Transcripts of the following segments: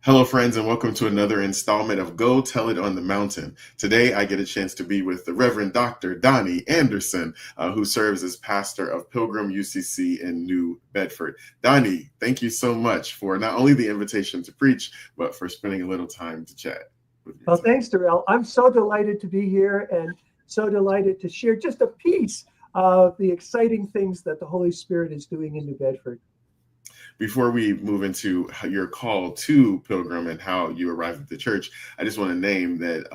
Hello, friends, and welcome to another installment of Go Tell It on the Mountain. Today, I get a chance to be with the Reverend Dr. Donnie Anderson, who serves as pastor of Pilgrim UCC in New Bedford. Donnie, thank you so much for not only the invitation to preach, but for spending a little time to chat with you Well, today. thanks, Darrell. I'm so delighted to be here and so delighted to share just a piece of the exciting things that the Holy Spirit is doing in New Bedford. Before we move into your call to Pilgrim and how you arrived at the church, I just want to name that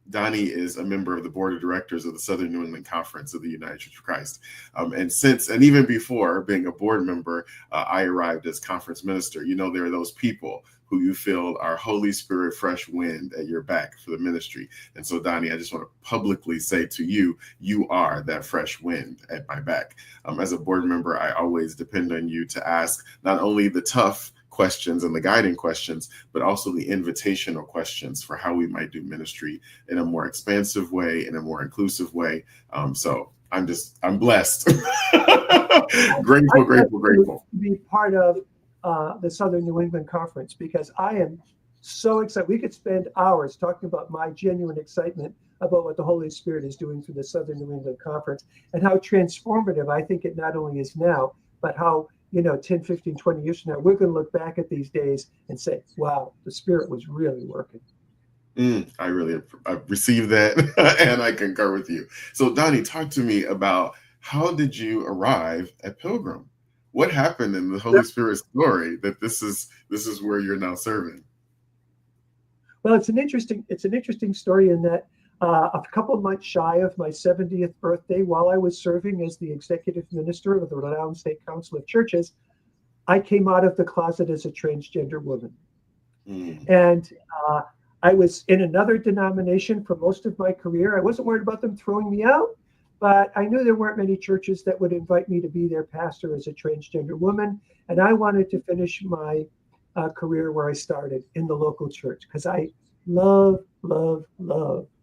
Donnie is a member of the board of directors of the Southern New England Conference of the United Church of Christ. And even before being a board member, I arrived as conference minister. You know, there are those people who you feel are Holy Spirit fresh wind at your back for the ministry. And so, Donnie, I just want to publicly say to you, you are that fresh wind at my back. As a board member, I always depend on you to ask not only the tough questions and the guiding questions, but also the invitational questions for how we might do ministry in a more expansive way, in a more inclusive way. So I'm blessed. Grateful. To be part of the Southern New England Conference because I am so excited. We could spend hours talking about my genuine excitement about what the Holy Spirit is doing through the Southern New England Conference and how transformative I think it not only is now, but how 10, 15, 20 years from now, we're going to look back at these days and say, wow, the Spirit was really working. I received that and I concur with you. So Donnie, talk to me about how did you arrive at Pilgrim? What happened in the Holy Spirit story that this is where you're now serving? Well, it's an interesting story in that a couple of months shy of my 70th birthday, while I was serving as the executive minister of the Rhode Island State Council of Churches, I came out of the closet as a transgender woman. And I was in another denomination for most of my career. I wasn't worried about them throwing me out, but I knew there weren't many churches that would invite me to be their pastor as a transgender woman. And I wanted to finish my career where I started in the local church because I love the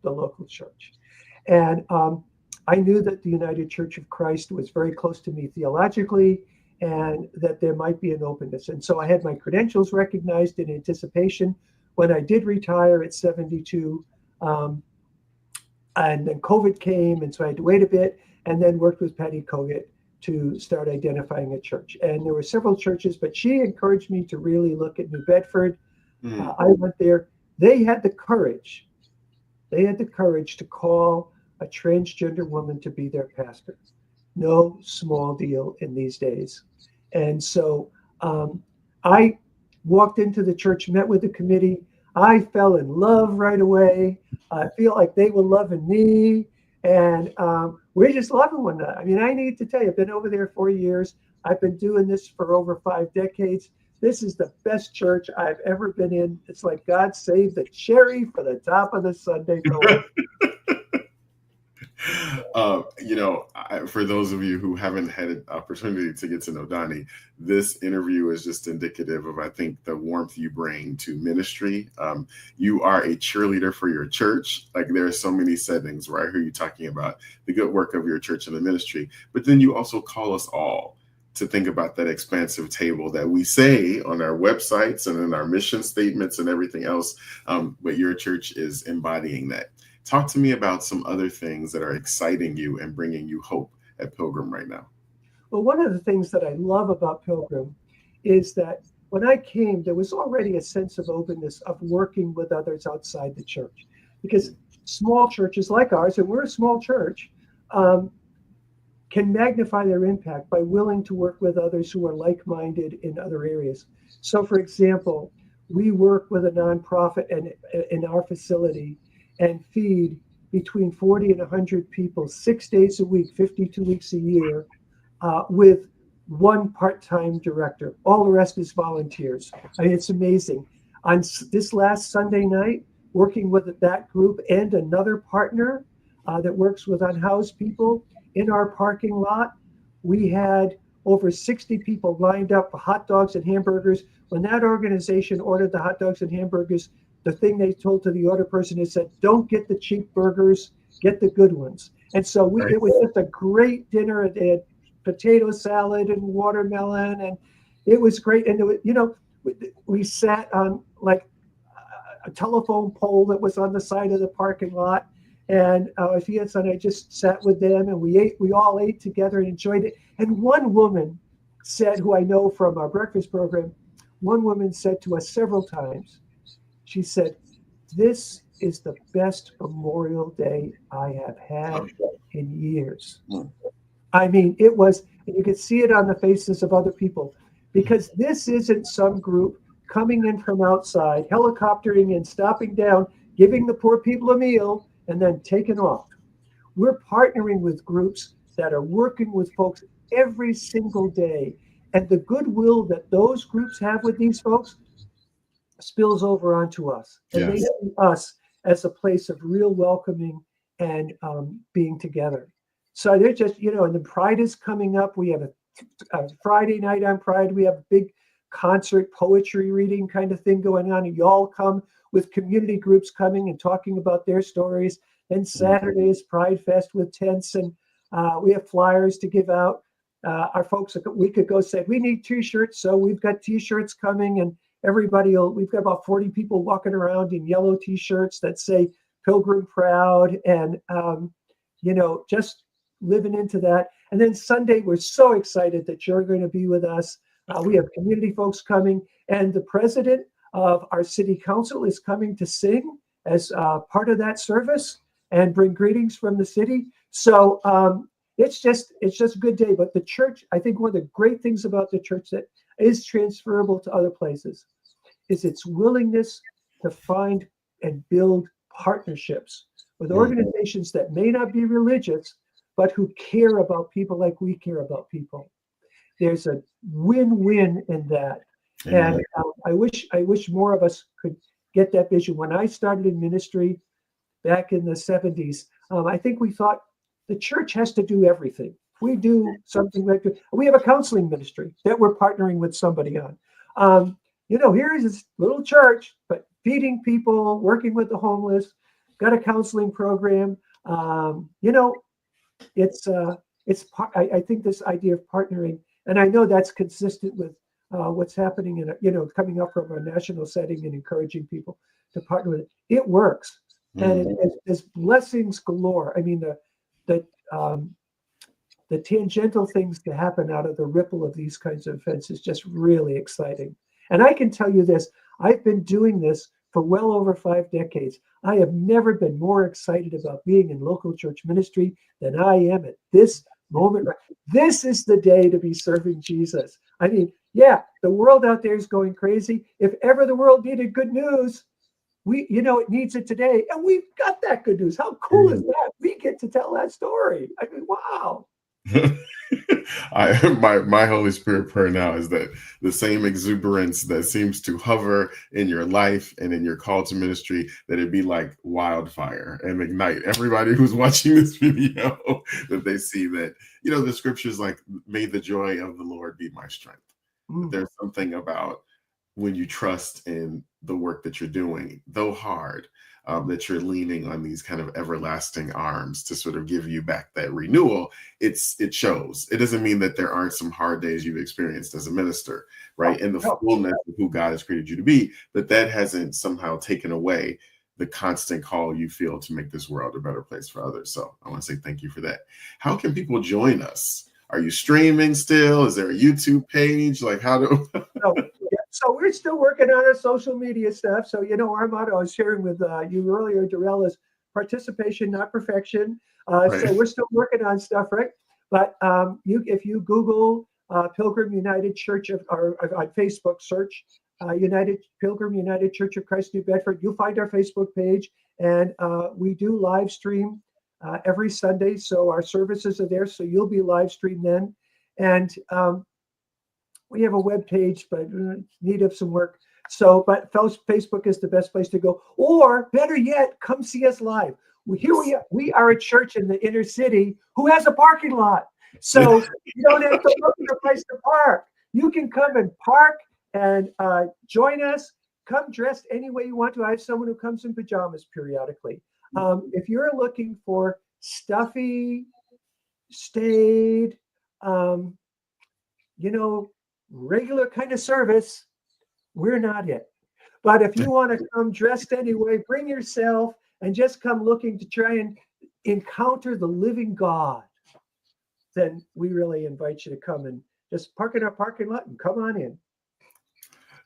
local church. And I knew that the United Church of Christ was very close to me theologically and that there might be an openness. And so I had my credentials recognized in anticipation when I did retire at 72. And then COVID came, and so I had to wait a bit and then worked with Patty Kogut to start identifying a church. And there were several churches, but she encouraged me to really look at New Bedford. I went there. They had the courage to call a transgender woman to be their pastor. No small deal in these days. And so I walked into the church, met with the committee. I fell in love right away. I feel like they were loving me. And we're just loving one another. I mean, I need to tell you, I've been over there 4 years. I've been doing this for over 5 decades. This is the best church I've ever been in. It's like God saved the cherry for the top of the Sunday roll. For those of you who haven't had an opportunity to get to know Donnie, this interview is just indicative of, I think, the warmth you bring to ministry. You are a cheerleader for your church. Like, there are so many settings where I hear you talking about the good work of your church and the ministry, but then you also call us all to think about that expansive table that we say on our websites and in our mission statements and everything else. But your church is embodying that. Talk to me about some other things that are exciting you and bringing you hope at Pilgrim right now. Well, one of the things that I love about Pilgrim is that when I came, there was already a sense of openness of working with others outside the church. Because small churches like ours, and we're a small church, can magnify their impact by willing to work with others who are like-minded in other areas. So, for example, we work with a nonprofit in our facility and feed between 40 and 100 people 6 days a week, 52 weeks a year, with one part-time director. All the rest is volunteers. I mean, it's amazing. On this last Sunday night, working with that group and another partner that works with unhoused people in our parking lot, we had over 60 people lined up for hot dogs and hamburgers. When that organization ordered the hot dogs and hamburgers, the thing they told to the order person is said, don't get the cheap burgers, get the good ones. And so it was just a great dinner. They had potato salad and watermelon, and it was great. And We sat on like a telephone pole that was on the side of the parking lot. And my fiance and I just sat with them, and we all ate together and enjoyed it. And one woman said, who I know from our breakfast program, one woman said to us several times, she said, "This is the best Memorial Day I have had in years." Mm. I mean, it was, and you could see it on the faces of other people, because this isn't some group coming in from outside, helicoptering in, stopping down, giving the poor people a meal, and then taking off. We're partnering with groups that are working with folks every single day. And the goodwill that those groups have with these folks spills over onto us. And they Yes. see us as a place of real welcoming and being together. So they're just, and the Pride is coming up. We have a Friday night on Pride. We have a big concert, poetry reading kind of thing going on. And you all come with community groups coming and talking about their stories. Then Saturday is Pride Fest with tents, and we have flyers to give out. Our folks a week ago said, we need t-shirts. So we've got t-shirts coming, and we've got about 40 people walking around in yellow t-shirts that say Pilgrim Proud, and, just living into that. And then Sunday, we're so excited that you're going to be with us. We have community folks coming, and the president of our city council is coming to sing as part of that service and bring greetings from the city. So it's just a good day. But the church, I think one of the great things about the church that is transferable to other places is its willingness to find and build partnerships with organizations that may not be religious, but who care about people like we care about people. There's a win-win in that. Amen. And I wish more of us could get that vision. When I started in ministry back in the 70s, I think we thought the church has to do everything. If we do something like that, we have a counseling ministry that we're partnering with somebody on. Here is this little church, but feeding people, working with the homeless, got a counseling program. I think this idea of partnering, and I know that's consistent with what's happening in, coming up from a national setting and encouraging people to partner with it. It works, and there's blessings galore. I mean, the tangential things that happen out of the ripple of these kinds of events is just really exciting. And I can tell you this, I've been doing this for well over 5 decades. I have never been more excited about being in local church ministry than I am at this moment. This is the day to be serving Jesus. I mean, yeah, the world out there is going crazy. If ever the world needed good news, it needs it today. And we've got that good news. How cool is that? We get to tell that story. I mean, wow. My Holy Spirit prayer now is that the same exuberance that seems to hover in your life and in your call to ministry, that it be like wildfire and ignite everybody who's watching this video, that they see that, the scriptures like, may the joy of the Lord be my strength. There's something about when you trust in the work that you're doing, though hard, that you're leaning on these kind of everlasting arms to sort of give you back that renewal. It shows. It doesn't mean that there aren't some hard days you've experienced as a minister, right? In the fullness of who God has created you to be, but that hasn't somehow taken away the constant call you feel to make this world a better place for others. So I want to say thank you for that. How can people join us? Are you streaming still? Is there a YouTube page? Like, how do... So we're still working on our social media stuff. So, our motto I was sharing with you earlier, Darrell, is participation, not perfection. Right. So we're still working on stuff, right? But if you Google Pilgrim United Church or on Facebook, search Pilgrim United Church of Christ, New Bedford, you'll find our Facebook page. And we do live stream every Sunday. So our services are there. So you'll be live streamed then. And we have a web page, but need of some work. So, but Facebook is the best place to go. Or better yet, come see us live. We are a church in the inner city who has a parking lot. So you don't have to look for a place to park. You can come and park and join us. Come dressed any way you want to. I have someone who comes in pajamas periodically. If you're looking for stuffy, staid, regular kind of service, we're not it. But if you want to come dressed anyway, bring yourself and just come looking to try and encounter the living God, then we really invite you to come and just park in our parking lot and come on in.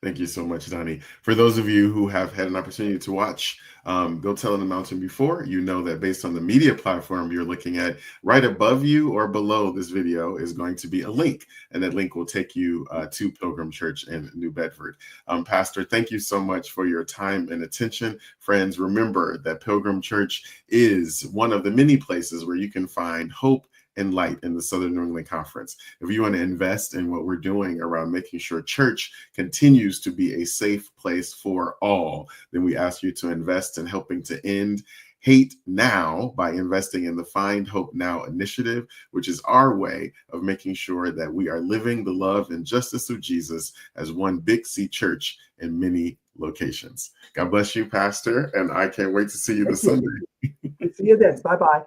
Thank you so much, Donnie. For those of you who have had an opportunity to watch Go Tell on the Mountain before, you know that based on the media platform you're looking at, right above you or below this video is going to be a link, and that link will take you to Pilgrim Church in New Bedford. Pastor, thank you so much for your time and attention. Friends, remember that Pilgrim Church is one of the many places where you can find hope and light in the Southern New England Conference. If you want to invest in what we're doing around making sure church continues to be a safe place for all, then we ask you to invest in helping to end hate now by investing in the Find Hope Now initiative, which is our way of making sure that we are living the love and justice of Jesus as one Big C church in many locations. God bless you, Pastor, and I can't wait to see you this Sunday. See you then. Bye-bye.